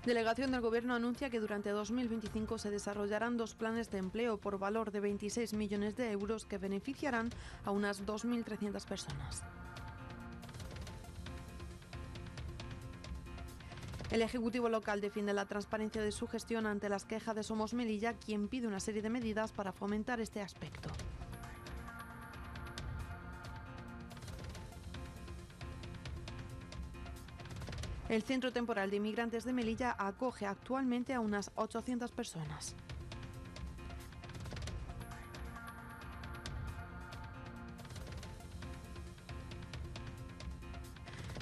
Delegación del Gobierno anuncia que durante 2025 se desarrollarán 2 planes de empleo por valor de 26 millones de euros que beneficiarán a unas 2.300 personas. El Ejecutivo local defiende la transparencia de su gestión ante las quejas de Somos Melilla, quien pide una serie de medidas para fomentar este aspecto. El Centro Temporal de Inmigrantes de Melilla acoge actualmente a unas 800 personas.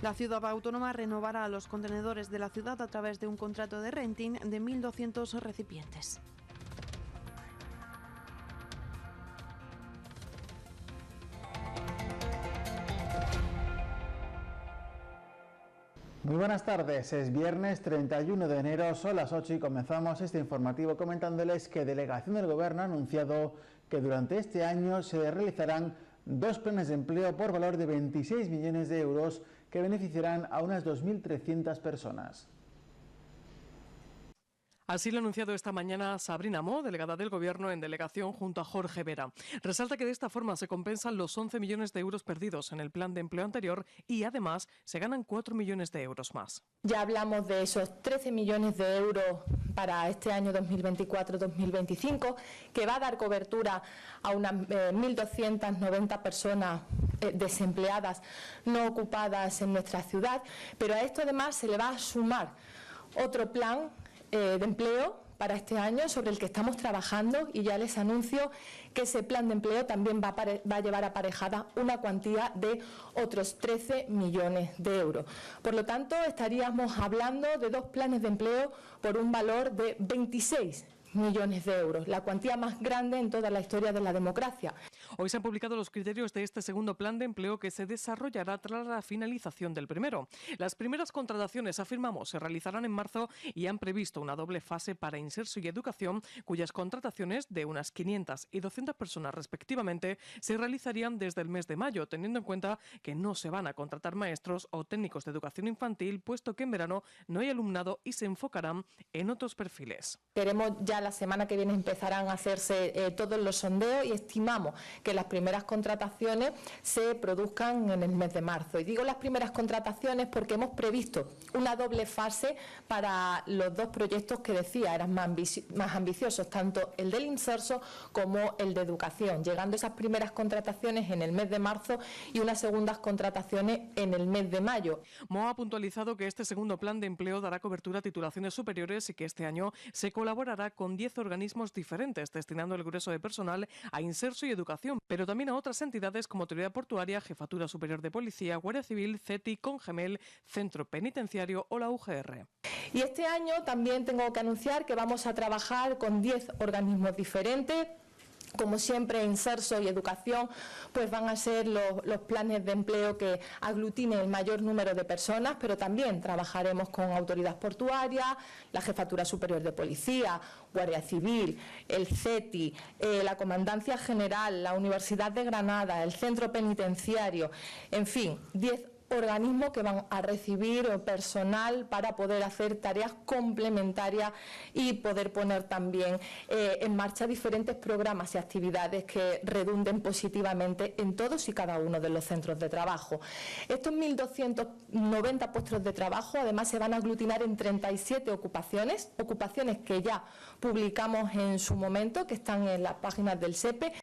La ciudad autónoma renovará los contenedores de la ciudad a través de un contrato de renting de 1.200 recipientes. Muy buenas tardes, es viernes 31 de enero, son las 8 y comenzamos este informativo comentándoles que Delegación del Gobierno ha anunciado que durante este año se realizarán 2 planes de empleo por valor de 26 millones de euros que beneficiarán a unas 2.300 personas. Así lo ha anunciado esta mañana Sabrina Mo, delegada del Gobierno en delegación junto a Jorge Vera. Resalta que de esta forma se compensan los 11 millones de euros perdidos en el plan de empleo anterior y además se ganan 4 millones de euros más. Ya hablamos de esos 13 millones de euros para este año 2024-2025, que va a dar cobertura a unas 1.290 personas desempleadas no ocupadas en nuestra ciudad, pero a esto además se le va a sumar otro plan de empleo para este año sobre el que estamos trabajando y ya les anuncio que ese plan de empleo también va a llevar aparejada una cuantía de otros 13 millones de euros. Por lo tanto, estaríamos hablando de 2 planes de empleo por un valor de 26 millones de euros, la cuantía más grande en toda la historia de la democracia. Hoy se han publicado los criterios de este segundo plan de empleo que se desarrollará tras la finalización del primero. Las primeras contrataciones, afirmamos, se realizarán en marzo y han previsto una doble fase para Inserso y Educación, cuyas contrataciones de unas 500 y 200 personas respectivamente se realizarían desde el mes de mayo, teniendo en cuenta que no se van a contratar maestros o técnicos de educación infantil, puesto que en verano no hay alumnado y se enfocarán en otros perfiles. Queremos ya la semana que viene empezarán a hacerse todos los sondeos y estimamos que las primeras contrataciones se produzcan en el mes de marzo. Y digo las primeras contrataciones porque hemos previsto una doble fase para los 2 proyectos que decía eran más ambiciosos, tanto el del Inserso como el de Educación, llegando esas primeras contrataciones en el mes de marzo y unas segundas contrataciones en el mes de mayo. Mo ha puntualizado que este segundo plan de empleo dará cobertura a titulaciones superiores y que este año se colaborará con 10 organismos diferentes, destinando el grueso de personal a Inserso y Educación, pero también a otras entidades como Autoridad Portuaria, Jefatura Superior de Policía, Guardia Civil, CETI, Congemel, Centro Penitenciario o la UGR. Y este año también tengo que anunciar que vamos a trabajar con 10 organismos diferentes. Como siempre, Inserso y Educación pues van a ser los planes de empleo que aglutinen el mayor número de personas, pero también trabajaremos con Autoridad Portuaria, la Jefatura Superior de Policía, Guardia Civil, el CETI, la Comandancia General, la Universidad de Granada, el Centro Penitenciario, en fin, 10 organismos que van a recibir personal para poder hacer tareas complementarias y poder poner también en marcha diferentes programas y actividades que redunden positivamente en todos y cada uno de los centros de trabajo. Estos 1.290 puestos de trabajo además se van a aglutinar en 37 ocupaciones que ya publicamos en su momento, que están en las páginas del SEPE.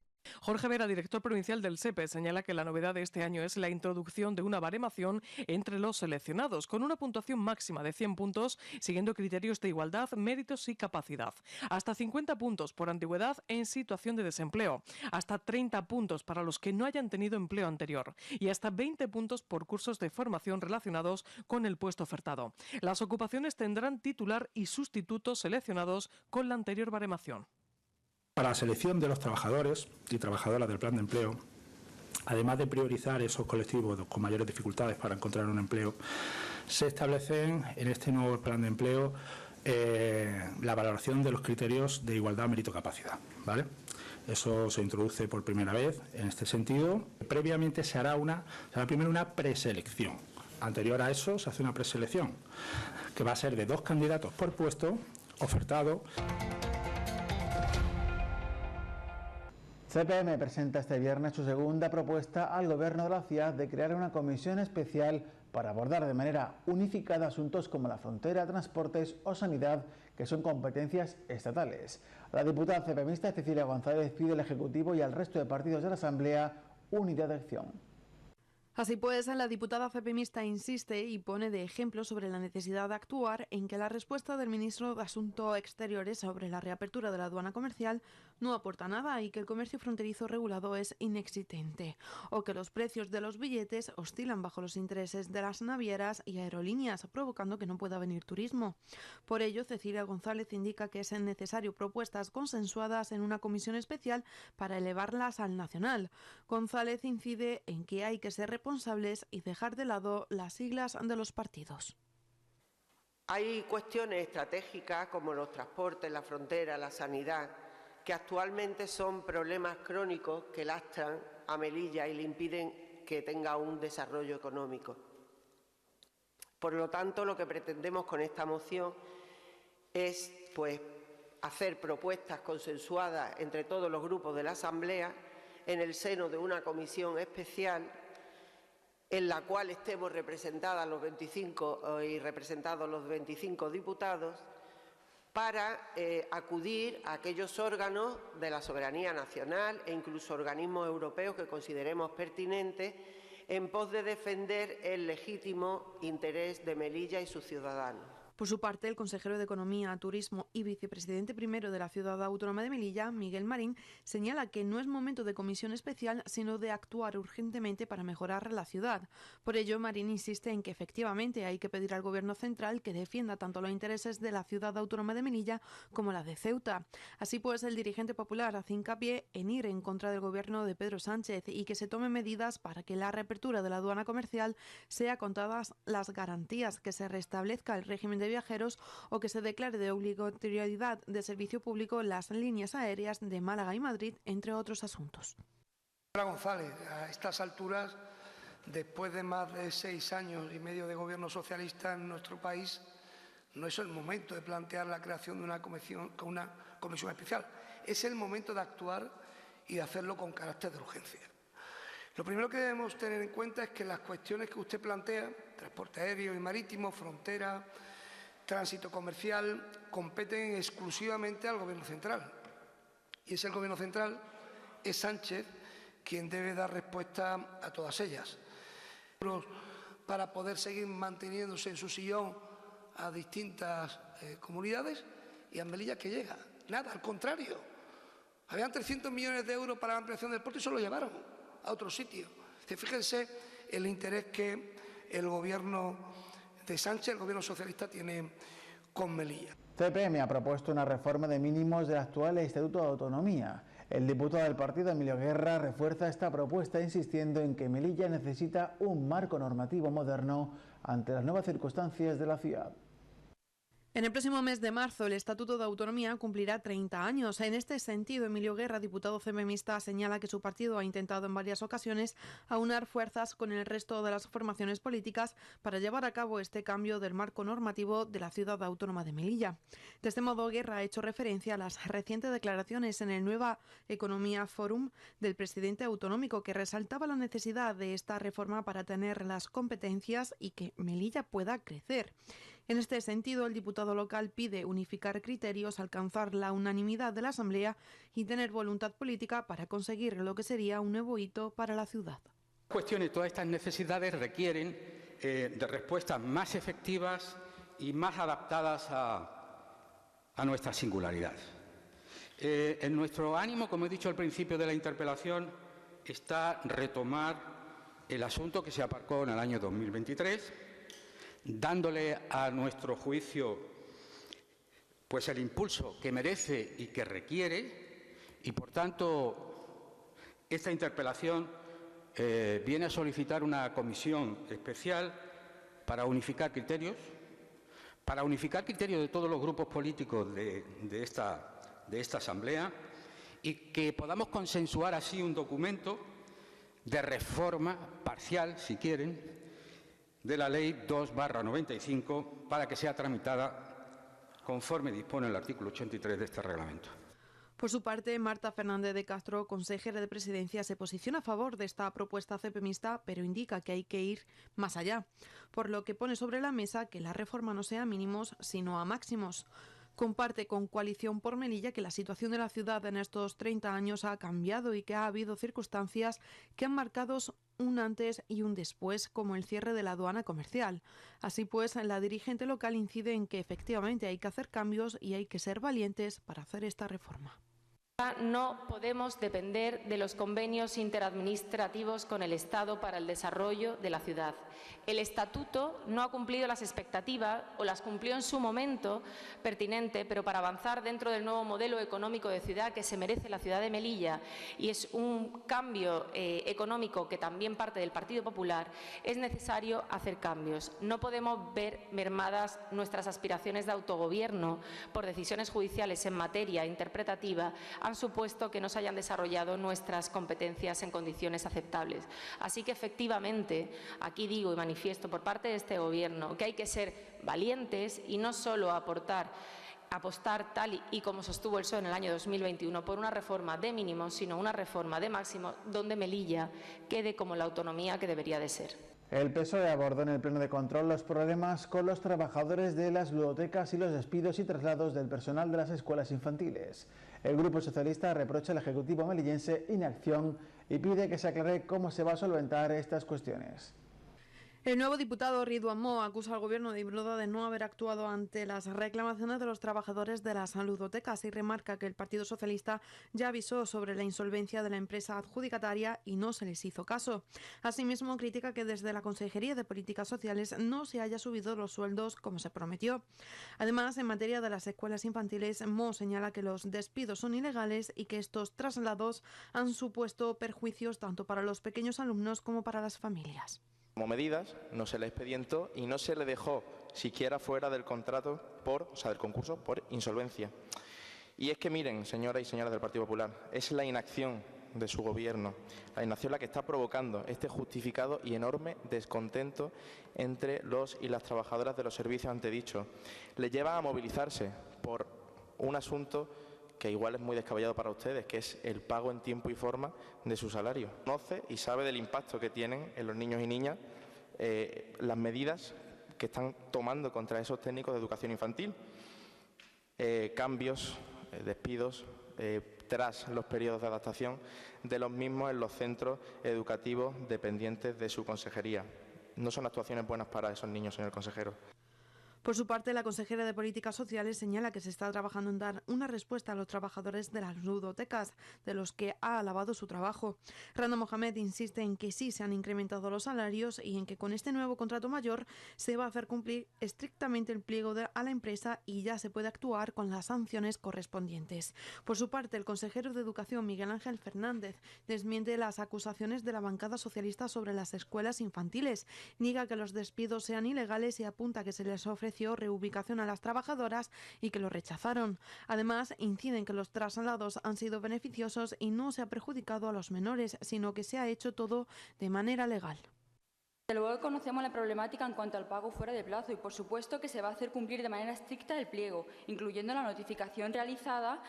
Jorge Vera, director provincial del SEPE, señala que la novedad de este año es la introducción de una baremación entre los seleccionados, con una puntuación máxima de 100 puntos, siguiendo criterios de igualdad, méritos y capacidad. Hasta 50 puntos por antigüedad en situación de desempleo, hasta 30 puntos para los que no hayan tenido empleo anterior y hasta 20 puntos por cursos de formación relacionados con el puesto ofertado. Las ocupaciones tendrán titular y sustitutos seleccionados con la anterior baremación. Para la selección de los trabajadores y trabajadoras del plan de empleo, además de priorizar esos colectivos con mayores dificultades para encontrar un empleo, se establecen en este nuevo plan de empleo la valoración de los criterios de igualdad, mérito, capacidad, ¿vale? Eso se introduce por primera vez en este sentido. Previamente se hará primero una preselección, Anterior a eso se hace una preselección, que va a ser de 2 candidatos por puesto, ofertado. CPM presenta este viernes su segunda propuesta al Gobierno de la ciudad de crear una comisión especial para abordar de manera unificada asuntos como la frontera, transportes o sanidad, que son competencias estatales. La diputada CPMista Cecilia González pide al Ejecutivo y al resto de partidos de la Asamblea unidad de acción. Así pues, la diputada CPMista insiste y pone de ejemplo sobre la necesidad de actuar en que la respuesta del ministro de Asuntos Exteriores sobre la reapertura de la aduana comercial no aporta nada y que el comercio fronterizo regulado es inexistente, o que los precios de los billetes oscilan bajo los intereses de las navieras y aerolíneas, provocando que no pueda venir turismo. Por ello, Cecilia González indica que es necesario propuestas consensuadas en una comisión especial para elevarlas al nacional. González incide en que hay que ser responsables y dejar de lado las siglas de los partidos. Hay cuestiones estratégicas como los transportes, la frontera, la sanidad, que actualmente son problemas crónicos que lastran a Melilla y le impiden que tenga un desarrollo económico. Por lo tanto, lo que pretendemos con esta moción es hacer propuestas consensuadas entre todos los grupos de la Asamblea en el seno de una comisión especial en la cual estemos representadas los 25 y representados los 25 diputados para acudir a aquellos órganos de la soberanía nacional e incluso organismos europeos que consideremos pertinentes en pos de defender el legítimo interés de Melilla y sus ciudadanos. Por su parte, el consejero de Economía, Turismo y vicepresidente primero de la Ciudad Autónoma de Melilla, Miguel Marín, señala que no es momento de comisión especial, sino de actuar urgentemente para mejorar la ciudad. Por ello, Marín insiste en que efectivamente hay que pedir al Gobierno central que defienda tanto los intereses de la Ciudad Autónoma de Melilla como la de Ceuta. Así pues, el dirigente popular hace hincapié en ir en contra del Gobierno de Pedro Sánchez y que se tomen medidas para que la reapertura de la aduana comercial sea con todas las garantías, que se restablezca el régimen de viajeros o que se declare de obligatoriedad de servicio público las líneas aéreas de Málaga y Madrid, entre otros asuntos. Señora González, a estas alturas, después de más de 6 años y medio de gobierno socialista en nuestro país, no es el momento de plantear la creación de una comisión especial. Es el momento de actuar y de hacerlo con carácter de urgencia. Lo primero que debemos tener en cuenta es que las cuestiones que usted plantea, transporte aéreo y marítimo, frontera, tránsito comercial, competen exclusivamente al Gobierno central. Y es el Gobierno central, es Sánchez, quien debe dar respuesta a todas ellas. Para poder seguir manteniéndose en su sillón a distintas comunidades, y a Melilla que llega. Nada, al contrario. Habían 300 millones de euros para la ampliación del puerto y se lo llevaron a otro sitio. Fíjense el interés que el Gobierno de Sánchez, el Gobierno socialista, tiene con Melilla. CPM ha propuesto una reforma de mínimos del actual Estatuto de Autonomía. El diputado del partido, Emilio Guerra, refuerza esta propuesta insistiendo en que Melilla necesita un marco normativo moderno ante las nuevas circunstancias de la ciudad. En el próximo mes de marzo, el Estatuto de Autonomía cumplirá 30 años. En este sentido, Emilio Guerra, diputado CPMista, señala que su partido ha intentado en varias ocasiones aunar fuerzas con el resto de las formaciones políticas para llevar a cabo este cambio del marco normativo de la ciudad autónoma de Melilla. De este modo, Guerra ha hecho referencia a las recientes declaraciones en el Nueva Economía Forum del presidente autonómico, que resaltaba la necesidad de esta reforma para tener las competencias y que Melilla pueda crecer. En este sentido, el diputado local pide unificar criterios, alcanzar la unanimidad de la Asamblea y tener voluntad política para conseguir lo que sería un nuevo hito para la ciudad. Todas estas necesidades requieren de respuestas más efectivas y más adaptadas a nuestra singularidad. En nuestro ánimo, como he dicho al principio de la interpelación, está retomar el asunto que se aparcó en el año 2023, dándole a nuestro juicio el impulso que merece y que requiere, y por tanto esta interpelación viene a solicitar una comisión especial para unificar criterios de todos los grupos políticos de esta Asamblea, y que podamos consensuar así un documento de reforma parcial, si quieren, de la Ley 2/95 para que sea tramitada conforme dispone el artículo 83 de este reglamento. Por su parte, Marta Fernández de Castro, consejera de Presidencia, se posiciona a favor de esta propuesta cepemista, pero indica que hay que ir más allá, por lo que pone sobre la mesa que la reforma no sea a mínimos, sino a máximos. Comparte con Coalición por Melilla que la situación de la ciudad en estos 30 años ha cambiado y que ha habido circunstancias que han marcado un antes y un después, como el cierre de la aduana comercial. Así pues, la dirigente local incide en que efectivamente hay que hacer cambios y hay que ser valientes para hacer esta reforma. No podemos depender de los convenios interadministrativos con el Estado para el desarrollo de la ciudad. El Estatuto no ha cumplido las expectativas o las cumplió en su momento pertinente, pero para avanzar dentro del nuevo modelo económico de ciudad que se merece la ciudad de Melilla, y es un cambio económico que también parte del Partido Popular, es necesario hacer cambios. No podemos ver mermadas nuestras aspiraciones de autogobierno por decisiones judiciales en materia interpretativa han supuesto que no se hayan desarrollado nuestras competencias en condiciones aceptables. Así que, efectivamente, aquí digo y manifiesto por parte de este Gobierno que hay que ser valientes y no solo apostar tal y como sostuvo el PSOE en el año 2021 por una reforma de mínimos, sino una reforma de máximos donde Melilla quede como la autonomía que debería de ser. El PSOE abordó en el pleno de control los problemas con los trabajadores de las ludotecas y los despidos y traslados del personal de las escuelas infantiles. El Grupo Socialista reprocha al Ejecutivo melillense inacción y pide que se aclare cómo se va a solventar estas cuestiones. El nuevo diputado Ridwan Mo acusa al Gobierno de Ibroda de no haber actuado ante las reclamaciones de los trabajadores de las ludotecas y remarca que el Partido Socialista ya avisó sobre la insolvencia de la empresa adjudicataria y no se les hizo caso. Asimismo, critica que desde la Consejería de Políticas Sociales no se haya subido los sueldos como se prometió. Además, en materia de las escuelas infantiles, Mo señala que los despidos son ilegales y que estos traslados han supuesto perjuicios tanto para los pequeños alumnos como para las familias. Como medidas, no se le expedientó y no se le dejó siquiera fuera del contrato del concurso por insolvencia. Y es que miren, señoras y señores del Partido Popular, es la inacción de su Gobierno, la inacción la que está provocando este justificado y enorme descontento entre los y las trabajadoras de los servicios antedichos. Les lleva a movilizarse por un asunto que igual es muy descabellado para ustedes, que es el pago en tiempo y forma de su salario. Conoce y sabe del impacto que tienen en los niños y niñas las medidas que están tomando contra esos técnicos de educación infantil. Cambios, despidos, tras los periodos de adaptación de los mismos en los centros educativos dependientes de su consejería. No son actuaciones buenas para esos niños, señor consejero. Por su parte, la consejera de Políticas Sociales señala que se está trabajando en dar una respuesta a los trabajadores de las ludotecas, de los que ha alabado su trabajo. Randa Mohamed insiste en que sí se han incrementado los salarios y en que con este nuevo contrato mayor se va a hacer cumplir estrictamente el pliego a la empresa y ya se puede actuar con las sanciones correspondientes. Por su parte, el consejero de Educación, Miguel Ángel Fernández, desmiente las acusaciones de la bancada socialista sobre las escuelas infantiles, niega que los despidos sean ilegales y apunta que se les ofrece reubicación a las trabajadoras y que lo rechazaron. Además, inciden que los traslados han sido beneficiosos y no se ha perjudicado a los menores, sino que se ha hecho todo de manera legal. Desde luego conocemos la problemática en cuanto al pago fuera de plazo y, por supuesto, que se va a hacer cumplir de manera estricta el pliego, incluyendo la notificación realizada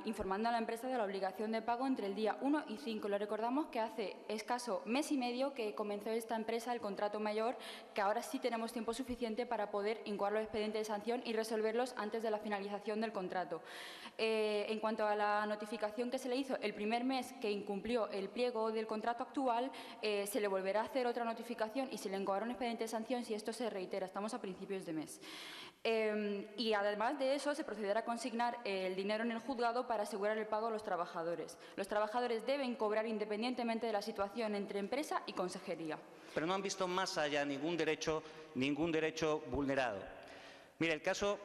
informando a la empresa de la obligación de pago entre el día 1 y 5. Le recordamos que hace escaso mes y medio que comenzó esta empresa el contrato mayor, que ahora sí tenemos tiempo suficiente para poder incoar los expedientes de sanción y resolverlos antes de la finalización del contrato. En cuanto a la notificación que se le hizo el primer mes que incumplió el pliego del contrato actual, se le volverá a hacer otra notificación y se le encoará un expediente de sanción si esto se reitera. Estamos a principios de mes. Y además de eso, se procederá a consignar el dinero en el juzgado para asegurar el pago a los trabajadores. Los trabajadores deben cobrar independientemente de la situación entre empresa y consejería. Pero no han visto más allá ningún derecho vulnerado. Mire, el caso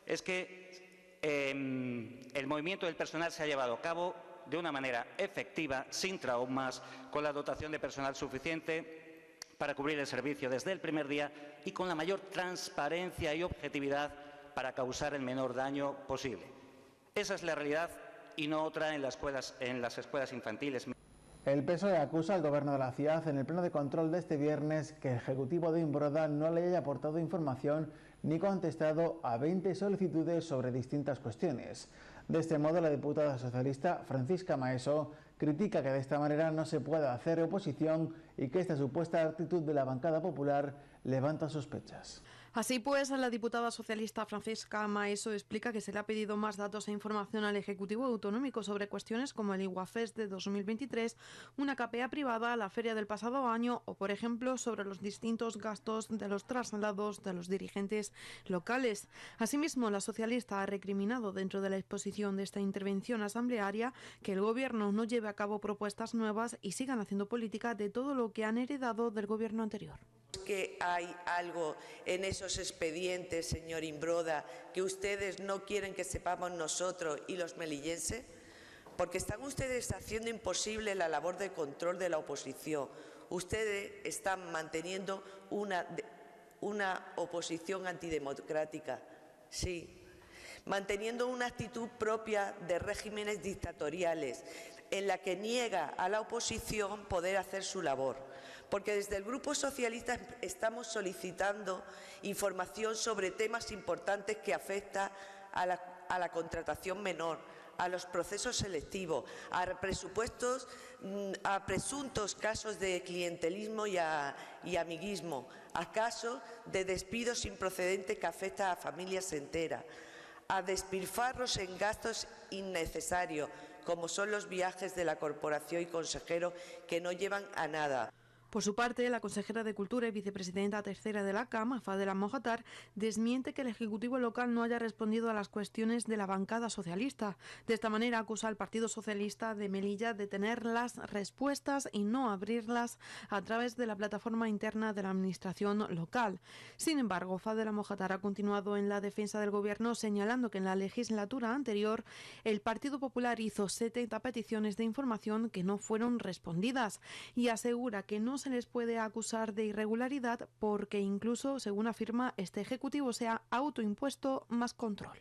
es que el movimiento del personal se ha llevado a cabo de una manera efectiva, sin traumas, con la dotación de personal suficiente para cubrir el servicio desde el primer día y con la mayor transparencia y objetividad para causar el menor daño posible. Esa es la realidad y no otra en las escuelas infantiles. El PSOE acusa al Gobierno de la ciudad en el pleno de control de este viernes que el Ejecutivo de Imbroda no le haya aportado información ni contestado a 20 solicitudes sobre distintas cuestiones. De este modo, la diputada socialista Francisca Maeso critica que de esta manera no se pueda hacer oposición y que esta supuesta actitud de la bancada popular levanta sospechas. Así pues, la diputada socialista Francisca Maeso explica que se le ha pedido más datos e información al Ejecutivo Autonómico sobre cuestiones como el Iguafest de 2023, una KPA privada, la feria del pasado año o, por ejemplo, sobre los distintos gastos de los traslados de los dirigentes locales. Asimismo, la socialista ha recriminado dentro de la exposición de esta intervención asamblearia que el Gobierno no lleve a cabo propuestas nuevas y sigan haciendo política de todo lo que han heredado del Gobierno anterior. Que hay algo en esos expedientes, señor Imbroda, que ustedes no quieren que sepamos nosotros y los melillenses, porque están ustedes haciendo imposible la labor de control de la oposición. Ustedes están manteniendo una oposición antidemocrática, sí, manteniendo una actitud propia de regímenes dictatoriales, en la que niega a la oposición poder hacer su labor. Porque desde el Grupo Socialista estamos solicitando información sobre temas importantes que afectan a la contratación menor, a los procesos selectivos, a presupuestos, a presuntos casos de clientelismo y amiguismo, a casos de despidos improcedentes que afectan a familias enteras, a despilfarros en gastos innecesarios, como son los viajes de la corporación y consejeros que no llevan a nada. Por su parte, la consejera de Cultura y vicepresidenta tercera de la CAM, Fadela Mojatar, desmiente que el Ejecutivo local no haya respondido a las cuestiones de la bancada socialista. De esta manera acusa al Partido Socialista de Melilla de tener las respuestas y no abrirlas a través de la plataforma interna de la Administración local. Sin embargo, Fadela Mojatar ha continuado en la defensa del Gobierno, señalando que en la legislatura anterior el Partido Popular hizo 70 peticiones de información que no fueron respondidas y asegura que no se les puede acusar de irregularidad porque incluso, según afirma, este Ejecutivo se ha autoimpuesto más control.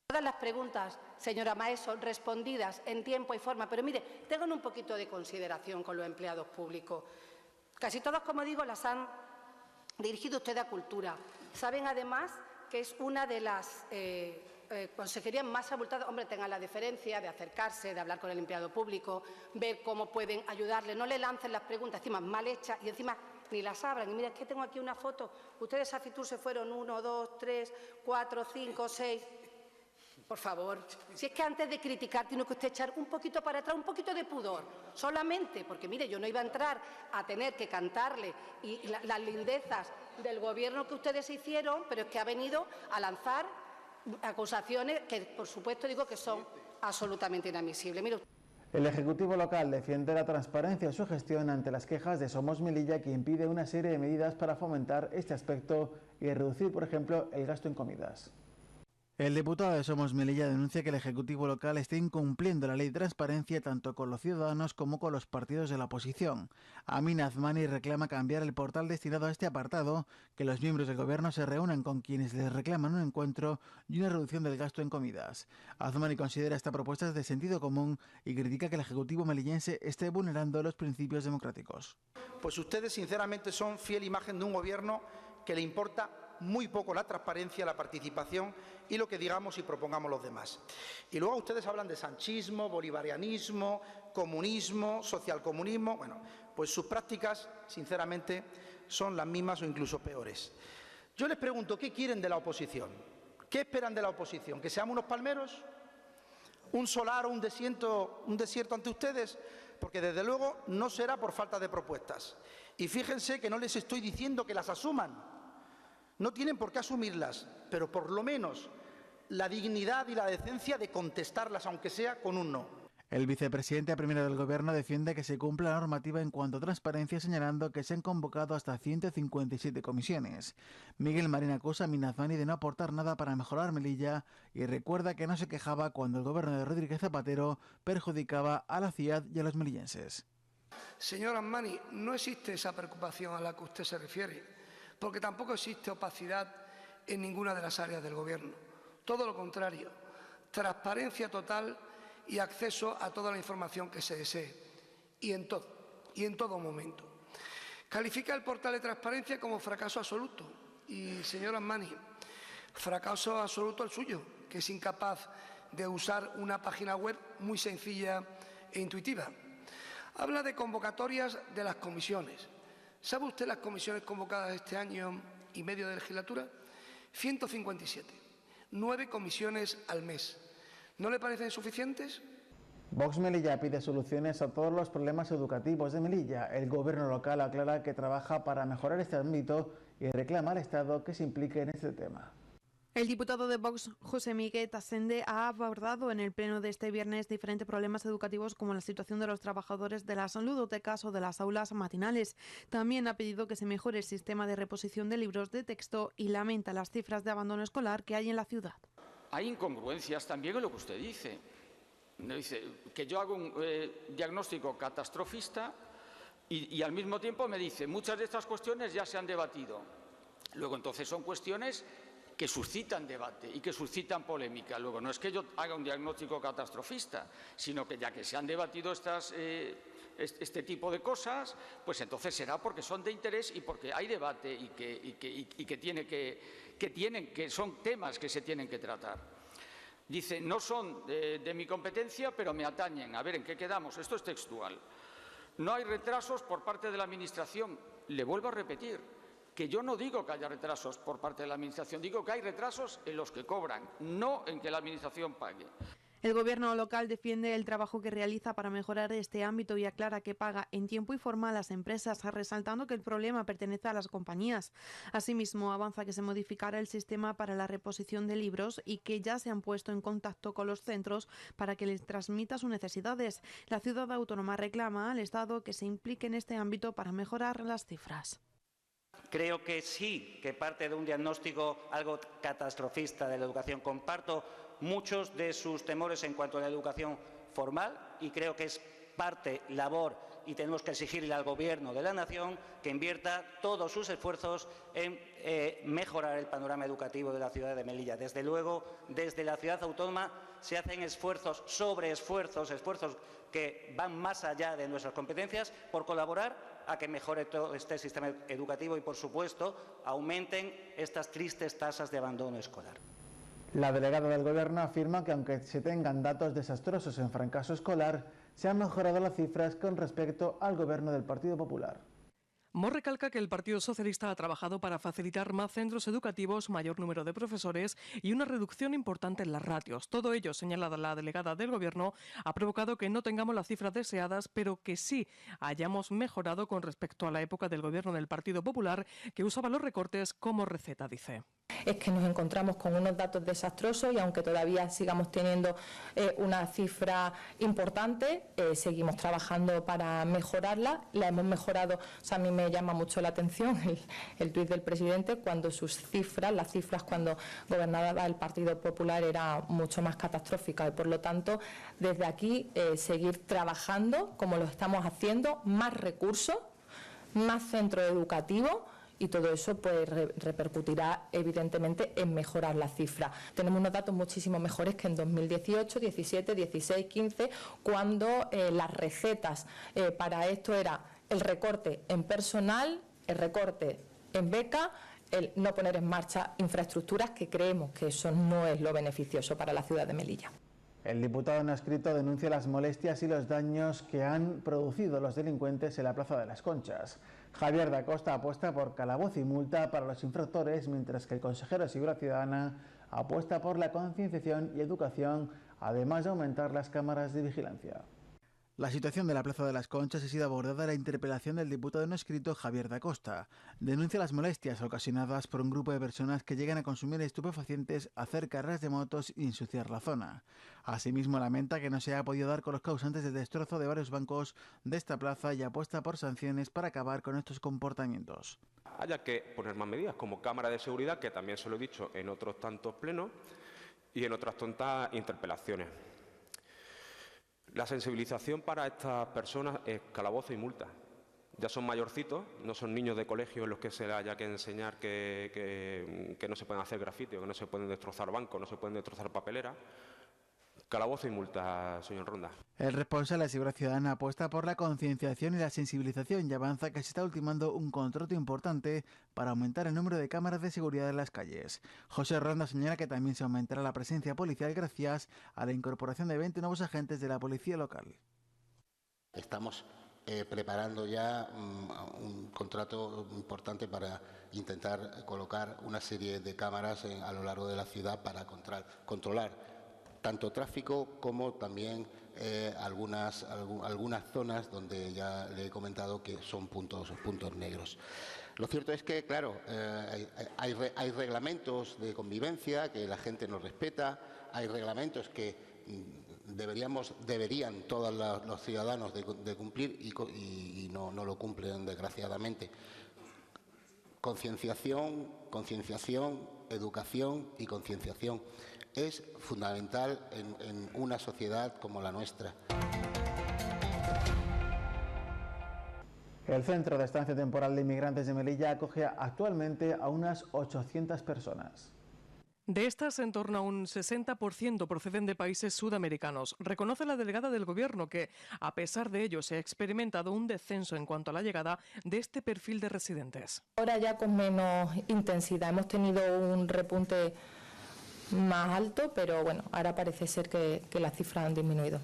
Todas las preguntas, señora Maeso, respondidas en tiempo y forma, pero mire, tengan un poquito de consideración con los empleados públicos. Casi todos, como digo, las han dirigido ustedes a Cultura. Saben además que es una de las consejerías más abultadas. Hombre, tengan la deferencia de acercarse, de hablar con el empleado público, ver cómo pueden ayudarle. No le lancen las preguntas encima mal hechas y encima ni las abran. Y mira, es que tengo aquí una foto. Ustedes a Fitur se fueron 1, 2, 3, 4, 5, 6... Por favor, si es que antes de criticar tiene que usted echar un poquito para atrás, un poquito de pudor, solamente, porque mire, yo no iba a entrar a tener que cantarle y las lindezas del Gobierno que ustedes hicieron, pero es que ha venido a lanzar acusaciones que, por supuesto, digo que son absolutamente inadmisibles. Mire, el Ejecutivo local defiende la transparencia de su gestión ante las quejas de Somos Melilla, que impide una serie de medidas para fomentar este aspecto y reducir, por ejemplo, el gasto en comidas. El diputado de Somos Melilla denuncia que el Ejecutivo local está incumpliendo la ley de transparencia tanto con los ciudadanos como con los partidos de la oposición. Amin Azmani reclama cambiar el portal destinado a este apartado, que los miembros del Gobierno se reúnan con quienes les reclaman un encuentro y una reducción del gasto en comidas. Azmani considera esta propuesta de sentido común y critica que el Ejecutivo melillense esté vulnerando los principios democráticos. Pues ustedes sinceramente son fiel imagen de un Gobierno que le importa muy poco la transparencia, la participación y lo que digamos y propongamos los demás. Y luego ustedes hablan de sanchismo, bolivarianismo, comunismo, socialcomunismo. Bueno, pues sus prácticas, sinceramente, son las mismas o incluso peores. Yo les pregunto, ¿qué quieren de la oposición? ¿Qué esperan de la oposición? ¿Que seamos unos palmeros? ¿Un solar o un desierto ante ustedes? Porque desde luego no será por falta de propuestas. Y fíjense que no les estoy diciendo que las asuman. No tienen por qué asumirlas, pero por lo menos la dignidad y la decencia de contestarlas, aunque sea con un no. El vicepresidente primero del Gobierno defiende que se cumpla la normativa en cuanto a transparencia, señalando que se han convocado hasta 157 comisiones. Miguel Marín acusa a Minazmani de no aportar nada para mejorar Melilla y recuerda que no se quejaba cuando el Gobierno de Rodríguez Zapatero perjudicaba a la ciudad y a los melillenses. Señor Azmani, no existe esa preocupación a la que usted se refiere, porque tampoco existe opacidad en ninguna de las áreas del Gobierno. Todo lo contrario, transparencia total y acceso a toda la información que se desee. y en todo momento. Califica el portal de transparencia como fracaso absoluto. Y, señor Armani, fracaso absoluto el suyo, que es incapaz de usar una página web muy sencilla e intuitiva. Habla de convocatorias de las comisiones. ¿Sabe usted las comisiones convocadas este año y medio de legislatura? 157. 9 comisiones al mes. ¿No le parecen suficientes? Vox Melilla pide soluciones a todos los problemas educativos de Melilla. El gobierno local aclara que trabaja para mejorar este ámbito y reclama al Estado que se implique en este tema. El diputado de Vox, José Miguel Tasende, ha abordado en el pleno de este viernes diferentes problemas educativos como la situación de los trabajadores de las ludotecas o de las aulas matinales. También ha pedido que se mejore el sistema de reposición de libros de texto y lamenta las cifras de abandono escolar que hay en la ciudad. Hay incongruencias también en lo que usted dice. Dice que yo hago un diagnóstico catastrofista y al mismo tiempo me dice muchas de estas cuestiones ya se han debatido. Luego entonces son cuestiones que suscitan debate y que suscitan polémica. Luego no es que yo haga un diagnóstico catastrofista, sino que ya que se han debatido este tipo de cosas, pues entonces será porque son de interés y porque hay debate y que son temas que se tienen que tratar. Dice, no son de mi competencia, pero me atañen. A ver, ¿en qué quedamos? Esto es textual. No hay retrasos por parte de la Administración. Le vuelvo a repetir que yo no digo que haya retrasos por parte de la Administración, digo que hay retrasos en los que cobran, no en que la Administración pague. El gobierno local defiende el trabajo que realiza para mejorar este ámbito y aclara que paga en tiempo y forma a las empresas, resaltando que el problema pertenece a las compañías. Asimismo, avanza que se modificará el sistema para la reposición de libros y que ya se han puesto en contacto con los centros para que les transmita sus necesidades. La ciudad autónoma reclama al Estado que se implique en este ámbito para mejorar las cifras. Creo que sí, que parte de un diagnóstico algo catastrofista de la educación. Comparto muchos de sus temores en cuanto a la educación formal y creo que es parte, labor, y tenemos que exigirle al Gobierno de la Nación que invierta todos sus esfuerzos en mejorar el panorama educativo de la ciudad de Melilla. Desde luego, desde la ciudad autónoma se hacen esfuerzos sobre esfuerzos, esfuerzos que van más allá de nuestras competencias por colaborar a que mejore todo este sistema educativo y, por supuesto, aumenten estas tristes tasas de abandono escolar. La delegada del Gobierno afirma que aunque se tengan datos desastrosos en fracaso escolar, se han mejorado las cifras con respecto al Gobierno del Partido Popular. Mos recalca que el Partido Socialista ha trabajado para facilitar más centros educativos, mayor número de profesores y una reducción importante en las ratios. Todo ello, señala la delegada del Gobierno, ha provocado que no tengamos las cifras deseadas, pero que sí hayamos mejorado con respecto a la época del Gobierno del Partido Popular, que usaba los recortes como receta, dice. Es que nos encontramos con unos datos desastrosos y aunque todavía sigamos teniendo una cifra importante, seguimos trabajando para mejorarla. La hemos mejorado, o sea, a mí me llama mucho la atención el tuit del presidente cuando sus cifras, las cifras cuando gobernaba el Partido Popular era mucho más catastrófica y por lo tanto desde aquí seguir trabajando como lo estamos haciendo, más recursos, más centros educativos. Y todo eso pues repercutirá evidentemente en mejorar la cifra. Tenemos unos datos muchísimo mejores que en 2018, 17, 16, 15, cuando las recetas para esto era el recorte en personal, el recorte en beca, el no poner en marcha infraestructuras, que creemos que eso no es lo beneficioso para la ciudad de Melilla. El diputado en escrito denuncia las molestias y los daños que han producido los delincuentes en la Plaza de las Conchas. Javier da Costa apuesta por calabozo y multa para los infractores, mientras que el consejero de Seguridad Ciudadana apuesta por la concienciación y educación, además de aumentar las cámaras de vigilancia. La situación de la Plaza de las Conchas ha sido abordada en la interpelación del diputado no escrito Javier da Costa. Denuncia las molestias ocasionadas por un grupo de personas que llegan a consumir estupefacientes, hacer carreras de motos y ensuciar la zona. Asimismo, lamenta que no se haya podido dar con los causantes del destrozo de varios bancos de esta plaza y apuesta por sanciones para acabar con estos comportamientos. Haya que poner más medidas, como cámara de seguridad, que también se lo he dicho en otros tantos plenos y en otras tantas interpelaciones. La sensibilización para estas personas es calabozo y multa. Ya son mayorcitos, no son niños de colegio en los que se les haya que enseñar que no se pueden hacer grafitis, que no se pueden destrozar bancos, no se pueden destrozar papeleras. Calabozo y multa, señor Ronda. El responsable de Seguridad Ciudadana apuesta por la concienciación y la sensibilización y avanza que se está ultimando un contrato importante para aumentar el número de cámaras de seguridad en las calles. José Ronda señala que también se aumentará la presencia policial gracias a la incorporación de 20 nuevos agentes de la policía local. Estamos preparando ya un contrato importante para intentar colocar una serie de cámaras a lo largo de la ciudad para controlar tanto tráfico como también algunas zonas donde ya le he comentado que son puntos negros. Lo cierto es que, claro, hay reglamentos de convivencia que la gente no respeta, hay reglamentos que deberían todos los ciudadanos de cumplir y no lo cumplen, desgraciadamente. Concienciación, educación y concienciación es fundamental en una sociedad como la nuestra. El Centro de Estancia Temporal de Inmigrantes de Melilla acoge actualmente a unas 800 personas. De estas, en torno a un 60% proceden de países sudamericanos. Reconoce la delegada del Gobierno que, a pesar de ello, se ha experimentado un descenso en cuanto a la llegada de este perfil de residentes. Ahora ya con menos intensidad. Hemos tenido un repunte más alto, pero bueno, ahora parece ser que las cifras han disminuido.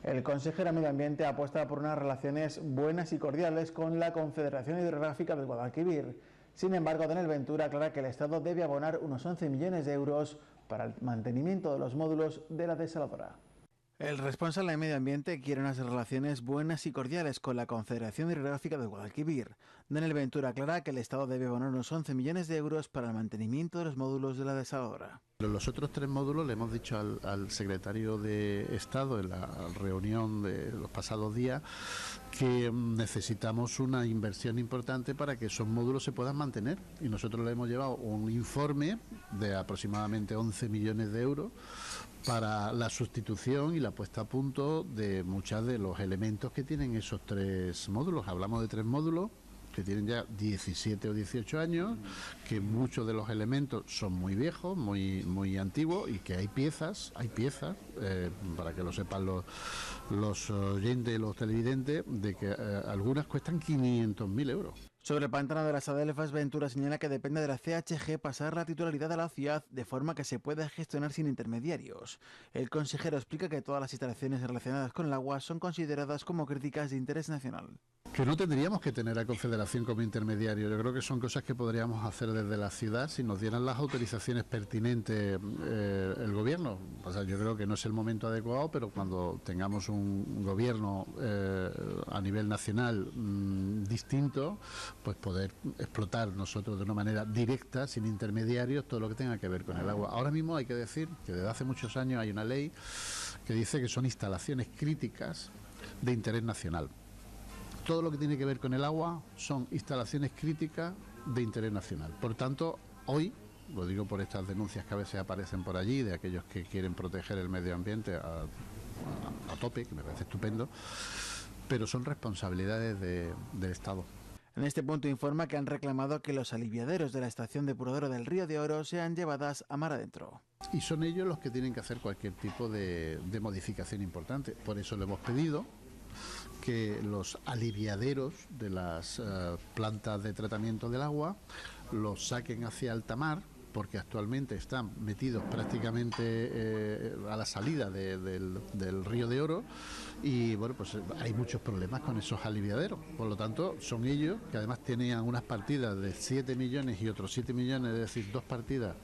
El consejero de Medio Ambiente apuesta por unas relaciones buenas y cordiales con la Confederación Hidrográfica del Guadalquivir. Sin embargo, Daniel Ventura aclara que el Estado debe abonar unos 11 millones de euros para el mantenimiento de los módulos de la desaladora. El responsable de Medio Ambiente quiere unas relaciones buenas y cordiales con la Confederación Hidrográfica del Guadalquivir. Daniel Ventura aclara que el Estado debe abonar unos 11 millones de euros para el mantenimiento de los módulos de la desaladora. Los otros 3 módulos le hemos dicho al secretario de Estado en la reunión de los pasados días que necesitamos una inversión importante para que esos módulos se puedan mantener. Y nosotros le hemos llevado un informe de aproximadamente 11 millones de euros para la sustitución y la puesta a punto de muchos de los elementos que tienen esos 3 módulos. Hablamos de 3 módulos que tienen ya 17 o 18 años, que muchos de los elementos son muy viejos, muy antiguos, y que hay piezas, para que lo sepan los oyentes, los televidentes, de que algunas cuestan 500.000 euros. Sobre el pantano de las Adelfas, Ventura señala que depende de la CHG pasar la titularidad a la ciudad de forma que se pueda gestionar sin intermediarios. El consejero explica que todas las instalaciones relacionadas con el agua son consideradas como críticas de interés nacional. Que no tendríamos que tener a Confederación como intermediario. Yo creo que son cosas que podríamos hacer desde la ciudad si nos dieran las autorizaciones pertinentes el gobierno. O sea, yo creo que no es el momento adecuado, pero cuando tengamos un gobierno a nivel nacional distinto, pues poder explotar nosotros de una manera directa, sin intermediarios, todo lo que tenga que ver con el agua. Ahora mismo hay que decir que desde hace muchos años hay una ley que dice que son instalaciones críticas de interés nacional. Todo lo que tiene que ver con el agua son instalaciones críticas de interés nacional. Por tanto, hoy, lo digo por estas denuncias que a veces aparecen por allí, de aquellos que quieren proteger el medio ambiente a tope, que me parece estupendo, pero son responsabilidades del Estado. En este punto informa que han reclamado que los aliviaderos de la estación depuradora del Río de Oro sean llevadas a mar adentro. Y son ellos los que tienen que hacer cualquier tipo de modificación importante. Por eso le hemos pedido que los aliviaderos de las plantas de tratamiento del agua los saquen hacia alta mar, porque actualmente están metidos prácticamente a la salida del Río de Oro, y bueno, pues hay muchos problemas con esos aliviaderos. Por lo tanto, son ellos, que además tenían unas partidas de 7 millones y otros 7 millones, es decir, 2 partidas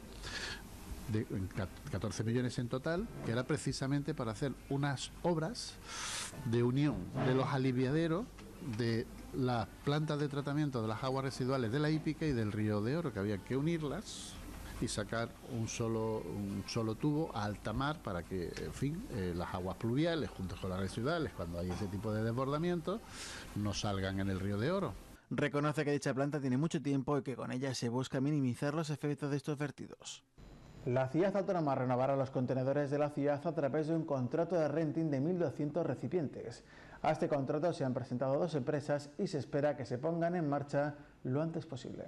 de 14 millones en total, que era precisamente para hacer unas obras de unión de los aliviaderos de las plantas de tratamiento de las aguas residuales de la hípica y del Río de Oro, que había que unirlas y sacar un solo tubo a alta mar para que, en fin, las aguas pluviales junto con las residuales, cuando hay ese tipo de desbordamiento, no salgan en el Río de Oro. Reconoce que dicha planta tiene mucho tiempo y que con ella se busca minimizar los efectos de estos vertidos. La Ciudad Autónoma renovará los contenedores de la ciudad a través de un contrato de renting de 1.200 recipientes. A este contrato se han presentado 2 empresas y se espera que se pongan en marcha lo antes posible.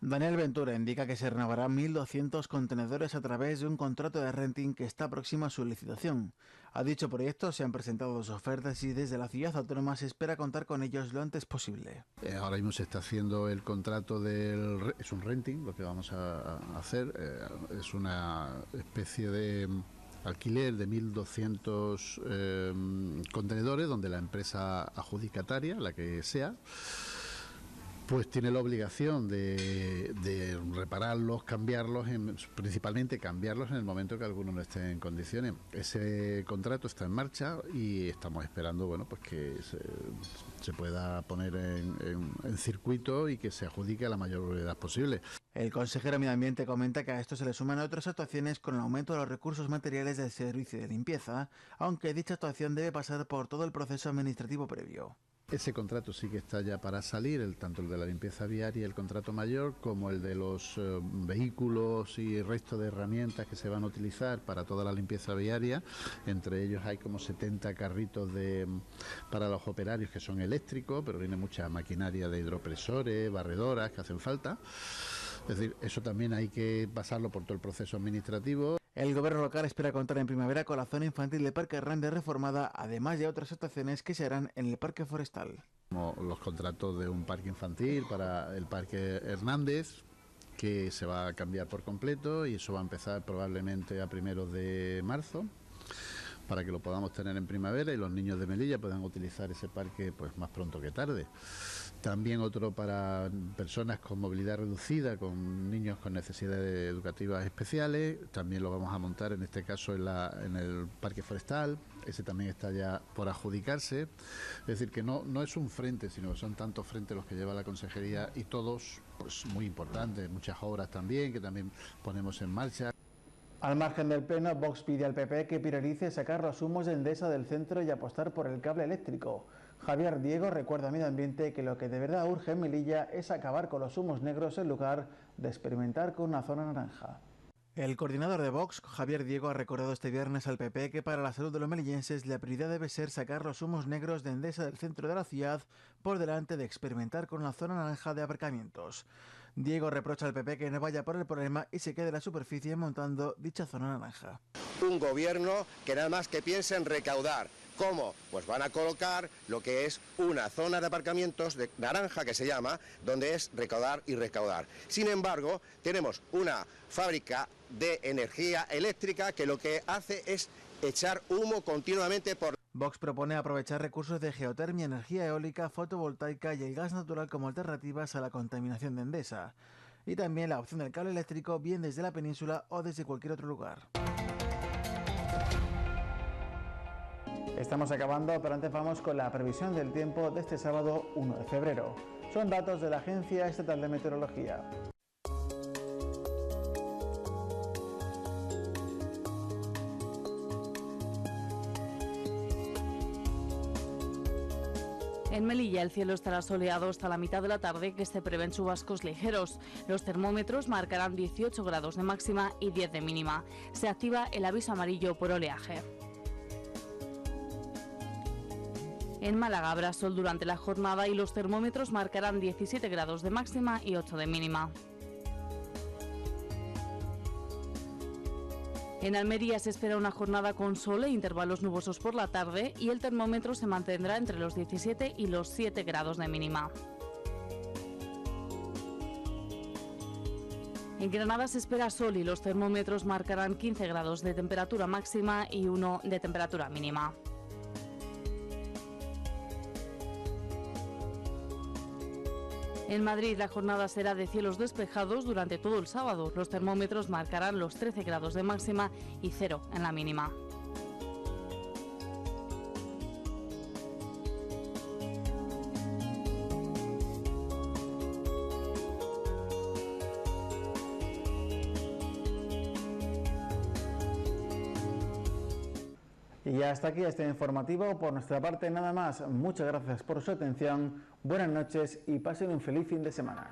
Daniel Ventura indica que se renovarán 1.200 contenedores a través de un contrato de renting que está próximo a su licitación. A dicho proyecto se han presentado 2 ofertas y desde la ciudad autónoma se espera contar con ellos lo antes posible. Ahora mismo se está haciendo el contrato es un renting, lo que vamos a hacer. Es una especie de alquiler de 1.200 contenedores donde la empresa adjudicataria, la que sea, pues tiene la obligación de repararlos, cambiarlos, principalmente cambiarlos en el momento que alguno no esté en condiciones. Ese contrato está en marcha y estamos esperando, bueno, pues que se pueda poner en circuito y que se adjudique a la mayor brevedad posible. El consejero de Medio Ambiente comenta que a esto se le suman otras actuaciones con el aumento de los recursos materiales del servicio de limpieza, aunque dicha actuación debe pasar por todo el proceso administrativo previo. Ese contrato sí que está ya para salir, tanto el de la limpieza viaria, el contrato mayor, como el de los vehículos y resto de herramientas que se van a utilizar para toda la limpieza viaria. Entre ellos hay como 70 carritos para los operarios que son eléctricos, pero viene mucha maquinaria de hidropresores, barredoras que hacen falta. Es decir, eso también hay que pasarlo por todo el proceso administrativo. El gobierno local espera contar en primavera con la zona infantil del Parque Hernández reformada, además de otras actuaciones que se harán en el Parque Forestal. Como los contratos de un parque infantil para el Parque Hernández, que se va a cambiar por completo y eso va a empezar probablemente a 1 de marzo, para que lo podamos tener en primavera y los niños de Melilla puedan utilizar ese parque pues más pronto que tarde. También otro para personas con movilidad reducida, con niños con necesidades educativas especiales. También lo vamos a montar en este caso en el Parque Forestal. Ese también está ya por adjudicarse. Es decir, que no es un frente, sino que son tantos frentes los que lleva la Consejería y todos pues muy importantes. Muchas obras también que también ponemos en marcha. Al margen del Pleno, Vox pide al PP que priorice sacar los humos de Endesa del centro y apostar por el cable eléctrico. Javier Diego recuerda a Medio Ambiente que lo que de verdad urge en Melilla es acabar con los humos negros en lugar de experimentar con una zona naranja. El coordinador de Vox, Javier Diego, ha recordado este viernes al PP que para la salud de los melillenses la prioridad debe ser sacar los humos negros de Endesa del centro de la ciudad por delante de experimentar con una zona naranja de aparcamientos. Diego reprocha al PP que no vaya por el problema y se quede en la superficie montando dicha zona naranja. Un gobierno que nada más que piensa en recaudar. ¿Cómo? Pues van a colocar lo que es una zona de aparcamientos de naranja que se llama, donde es recaudar y recaudar. Sin embargo, tenemos una fábrica de energía eléctrica que lo que hace es echar humo continuamente por... Vox propone aprovechar recursos de geotermia, energía eólica, fotovoltaica y el gas natural como alternativas a la contaminación de Endesa. Y también la opción del cable eléctrico, bien desde la península o desde cualquier otro lugar. Estamos acabando, pero antes vamos con la previsión del tiempo de este sábado 1 de febrero. Son datos de la Agencia Estatal de Meteorología. En Melilla el cielo estará soleado hasta la mitad de la tarde, que se prevén chubascos ligeros. Los termómetros marcarán 18 grados de máxima y 10 de mínima. Se activa el aviso amarillo por oleaje. En Málaga habrá sol durante la jornada y los termómetros marcarán 17 grados de máxima y 8 de mínima. En Almería se espera una jornada con sol e intervalos nubosos por la tarde y el termómetro se mantendrá entre los 17 y los 7 grados de mínima. En Granada se espera sol y los termómetros marcarán 15 grados de temperatura máxima y 1 de temperatura mínima. En Madrid la jornada será de cielos despejados durante todo el sábado. Los termómetros marcarán los 13 grados de máxima y 0 en la mínima. Y hasta aquí este informativo. Por nuestra parte nada más. Muchas gracias por su atención. Buenas noches y pasen un feliz fin de semana.